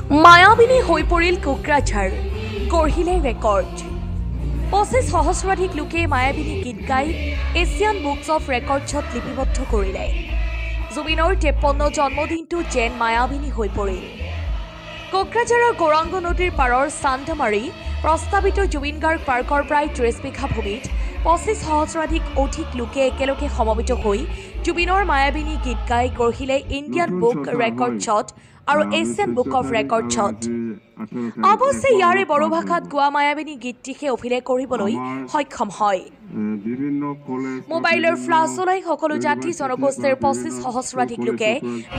মায়াবিনী হৈ পৰিল কোকৰাঝাৰ, গঢ়িলে ৰেকৰ্ড। ২৫ সহস্ৰাধিক লোকে মায়াবিনী গীত গাই এছিয়ান বুকছ অফ ৰেকৰ্ডছত লিপিবদ্ধ কৰিলে। জুবিনৰ ৫৩ জন্মদিনটো যেন মায়াবিনী হৈ পৰিল। কোকৰাঝাৰৰ গৌৰাংগ নদীৰ পাৰৰ চান্দমাৰী প্ৰস্তাৱিত জুবিন গাৰ্গ পাৰ্কৰ প্ৰায় ৩০ বিঘা ভূমিত ২৫ সহস্ৰাধিক অধিক লোকে একেলগে সমবেত হৈ জুবিনৰ মায়াবিনী গীত গাই গঢ়িলে ইণ্ডিয়ান বুক ৰেকৰ্ডছত আৰু এছিয়ান বুক অফ ৰেকৰ্ডছত। অৱশ্যে ইয়াৰে বড়ো ভাষাত গোৱা মায়াবিনী গীতটিকে অভিলেখ কৰিবলৈ সক্ষম হয়। মোবাইলৰ ফ্লাছ চলাই সকলো জাতি জনগোষ্ঠীৰ ২৫ সহস্ৰাধিক লোকে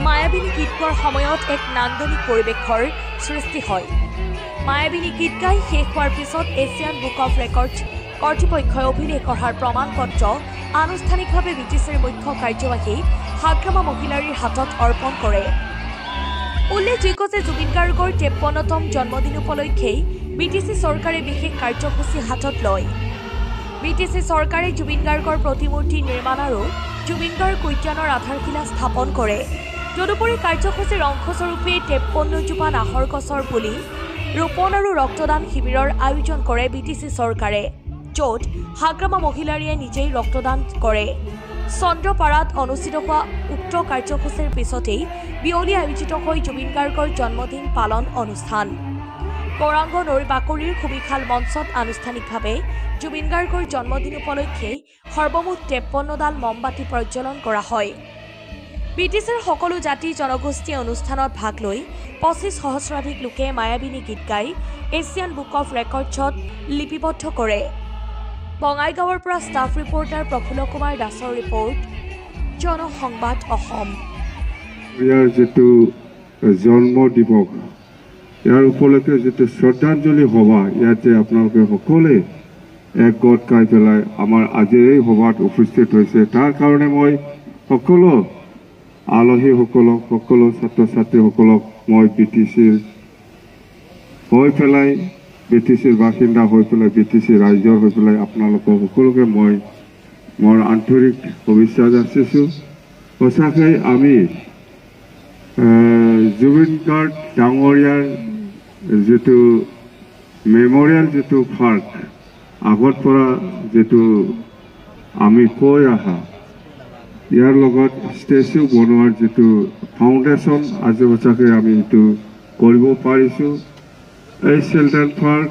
মায়াবিনী গীত গোৱাৰ সময়ত এক নান্দনিক পৰিৱেশৰ সৃষ্টি হয়। মায়াবিনী গীত গাই শেষ হোৱাৰ পিছত এছিয়ান বুক অফ ৰেকৰ্ড কৰ্তৃপক্ষই অভিলেখ গঢ়াৰ প্ৰমাণ পত্ৰ আনুষ্ঠানিকভাৱে বিটিচিৰ মুখ্য কাৰ্যবাহী হাগ্ৰামা মহিলাৰীৰ হাতত অৰ্পণ কৰে। উল্লেখযোগ্য যে জুবিন গাৰ্গৰ ৫৩তম জন্মদিন উপলক্ষেই বিটিচি চৰকাৰে বিশেষ কাৰ্যসূচী হাতত লয়। বিটিচি চৰকাৰে জুবিন গাৰ্গৰ প্ৰতিমূৰ্তি নিৰ্মাণ আৰু জুবিন গাৰ্গ উদ্যানৰ আধাৰশিলা স্থাপন কৰে। তদুপৰি কাৰ্যসূচীৰ অংশস্বৰূপে ৫৩ জোপা নাহৰ গছৰ পুলি ৰোপণ আৰু ৰক্তদান শিবিৰৰ আয়োজন কৰে বিটিচি চৰকাৰে, য'ত হাগ্ৰামা মহিলাৰীয়ে নিজেই ৰক্তদান কৰে। চন্দ্ৰপাৰাত অনুষ্ঠিত হোৱা উক্ত কাৰ্যসূচীৰ পিছতেই বিয়লি আয়োজিত হৈ জুবিন গাৰ্গৰ জন্মদিন পালন অনুষ্ঠান। গৌৰাংগ নৈৰ বাকৰিৰ সুবিশাল মঞ্চত আনুষ্ঠানিকভাৱে জুবিন গাৰ্গৰ জন্মদিন উপলক্ষে সৰ্বমুঠ ৫৩ডাল মমবাতি প্ৰজ্বলন কৰা হয়। বিটিচিৰ সকলো জাতি জনগোষ্ঠীয়ে অনুষ্ঠানত ভাগ লৈ ২৫ সহস্ৰাধিক লোকে মায়াবিনী গীত গাই এছিয়ান বুক অফ ৰেকৰ্ডছত লিপিবদ্ধ কৰে। বঙাইগাঁৱৰ পৰা ষ্টাফ ৰিপৰ্টাৰ প্ৰফুল্ল কুমাৰ দাসৰ ৰিপৰ্ট, জনসংবাদ অসম। ইয়াৰ যিটো জন্ম দিৱস, ইয়াৰ উপলক্ষে যিটো শ্ৰদ্ধাঞ্জলি সভা ইয়াতে আপোনালোকে সকলোৱে একগোট খাই পেলাই আমাৰ আজিৰ এই সভাত উপস্থিত হৈছে। তাৰ কাৰণে মই সকলো আলহীসকলক, সকলো ছাত্ৰ ছাত্ৰীসকলক মই বিটিচিৰ হৈ পেলাই, বিটিচিৰ বাসিন্দা হৈ পেলাই, বিটিচি ৰাইজৰ হৈ পেলাই আপোনালোকক সকলোকে মই মোৰ আন্তৰিক শুভেচ্ছা যাচিছোঁ। সঁচাকৈ আমি জুবিন গাৰ্গ ডাঙৰীয়াৰ যিটো মেমৰিয়েল যিটো পাৰ্ক আগৰ পৰা যিটো আমি কৈ অহা, ইয়াৰ লগত ষ্টেচু বনোৱাৰ যিটো ফাউণ্ডেশ্যন আজি সঁচাকৈ আমি এইটো কৰিব পাৰিছোঁ। এই চিলড্ৰেন পাৰ্ক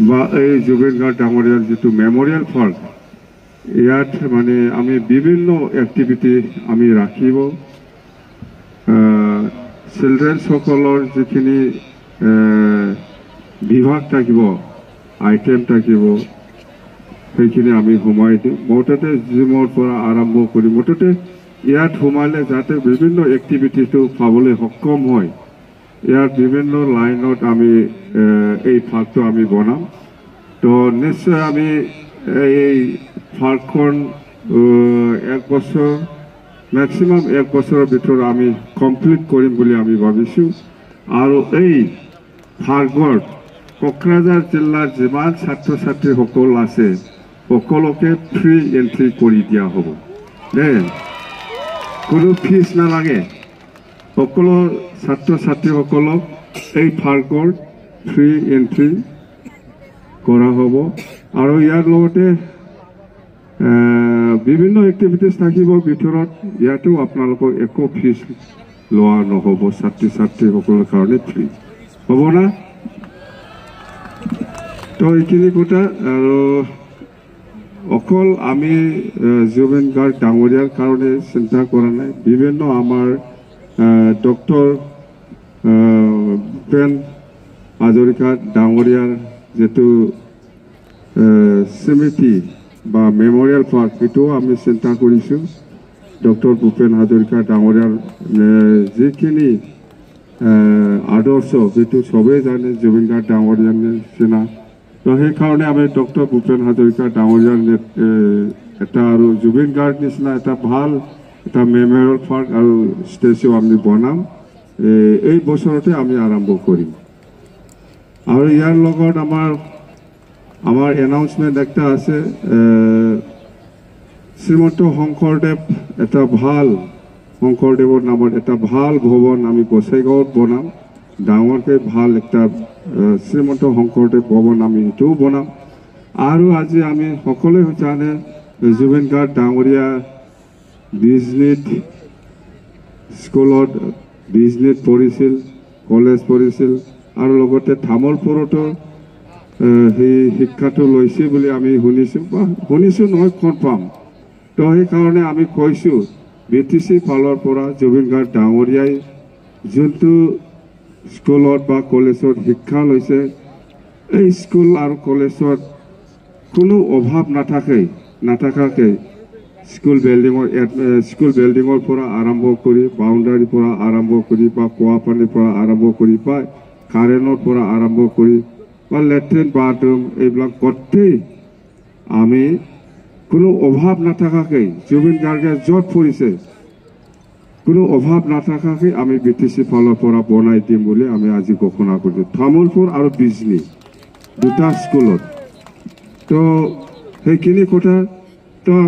বা এই জুবিন গাৰ্গ ডাঙৰীয়াৰ যিটো মেমৰিয়েল পাৰ্ক, ইয়াত মানে আমি বিভিন্ন এক্টিভিটি আমি ৰাখিব। চিলড্ৰেনসকলৰ যিখিনি বিভাগ থাকিব, আইটেম থাকিব, সেইখিনি আমি সোমাই দিম। মুঠতে জিমৰ পৰা আৰম্ভ কৰি মুঠতে ইয়াত সোমালে যাতে বিভিন্ন এক্টিভিটিটো পাবলৈ সক্ষম হয়, ইয়াৰ বিভিন্ন লাইনত আমি এই পাৰ্কটো আমি বনাম। তো নিশ্চয় আমি এই পাৰ্কখন ১ বছৰ মেক্সিমাম ১ বছৰৰ ভিতৰত আমি কমপ্লিট কৰিম বুলি আমি ভাবিছোঁ। আৰু এই পাৰ্কত কোকৰাঝাৰ জিলাৰ যিমান ছাত্ৰ ছাত্ৰীসকল আছে সকলোকে ফ্ৰী এণ্ট্ৰি কৰি দিয়া হ'ব দেই, কোনো ফিজ নালাগে। সকলো ছাত্ৰ ছাত্ৰীসকলক এই পাৰ্কৰ ফ্ৰী এণ্ট্ৰি কৰা হ'ব। আৰু ইয়াৰ লগতে বিভিন্ন এক্টিভিটিজ থাকিব ভিতৰত, ইয়াতো আপোনালোকক একো ফিজ লোৱা নহ'ব, ছাত্ৰ ছাত্ৰীসকলৰ কাৰণে ফ্ৰী হ'ব না। তো এইখিনি কথা। আৰু অকল আমি জুবিন গাৰ্গ ডাঙৰীয়াৰ কাৰণে চিন্তা কৰা নাই, বিভিন্ন আমাৰ ডক্টৰ ভূপেন হাজৰিকা ডাঙৰীয়াৰ যিটো স্মৃতি বা মেমৰিয়েল পাৰ্ক, সেইটোও আমি চিন্তা কৰিছোঁ। ডক্টৰ ভূপেন হাজৰিকা ডাঙৰীয়াৰ যিখিনি আদৰ্শ সেইটো চবেই জানে, জুবিন গাৰ্গ ডাঙৰীয়াৰ নিচিনা। তো সেইকাৰণে আমি ডক্টৰ ভূপেন হাজৰিকা ডাঙৰীয়াৰ এটা আৰু জুবিন গাৰ্গ নিচিনা এটা ভাল এটা মেমৰিয়েল পাৰ্ক আৰু ষ্টেচু আমি বনাম। এই বছৰতে আমি আৰম্ভ কৰিম। আৰু ইয়াৰ লগত আমাৰ এনাউন্সমেণ্ট একটা আছে, শ্ৰীমন্ত শংকৰদেৱ এটা ভাল, শংকৰদেৱৰ নামত এটা ভাল ভৱন আমি গোসাইগাঁৱত বনাম। ডাঙৰকৈ ভাল এটা শ্ৰীমন্ত শংকৰদেৱ ভৱন আমি এইটোও বনাম আৰু আজি আমি সকলোৱে জানে জুবিন গাৰ্গ ডাঙৰীয়া ডিজনীত স্কুলত ডিজনীত পঢ়িছিল কলেজ পঢ়িছিল আৰু লগতে তামোলপুৰতো সেই শিক্ষাটো লৈছে বুলি আমি শুনিছোঁ নহয় কনফাৰ্ম তো সেইকাৰণে আমি কৈছোঁ BTC ফালৰ পৰা জুবিন গাৰ্গ ডাঙৰীয়াই যোনটো স্কুলত বা কলেজত শিক্ষা লৈছে এই স্কুল আৰু কলেজত কোনো অভাৱ নাথাকাকৈ স্কুল বিল্ডিঙৰ পৰা আৰম্ভ কৰি বাউণ্ডাৰীৰ পৰা আৰম্ভ কৰি বা কুঁৱা পানীৰ পৰা আৰম্ভ কৰি বা কাৰেণ্টৰ পৰা আৰম্ভ কৰি বা লেট্ৰিন বাথৰুম এইবিলাক গোটেই আমি কোনো অভাৱ নাথাকাকৈ জুবিন গাৰ্গে য'ত পঢ়িছে কোনো অভাৱ নাথাকাকৈ আমি BTC ফালৰ পৰা বনাই দিম বুলি আমি আজি ঘোষণা কৰিছোঁ তামোলপুৰ আৰু বিজনী দুটা স্কুলত তো সেইখিনি কথা তো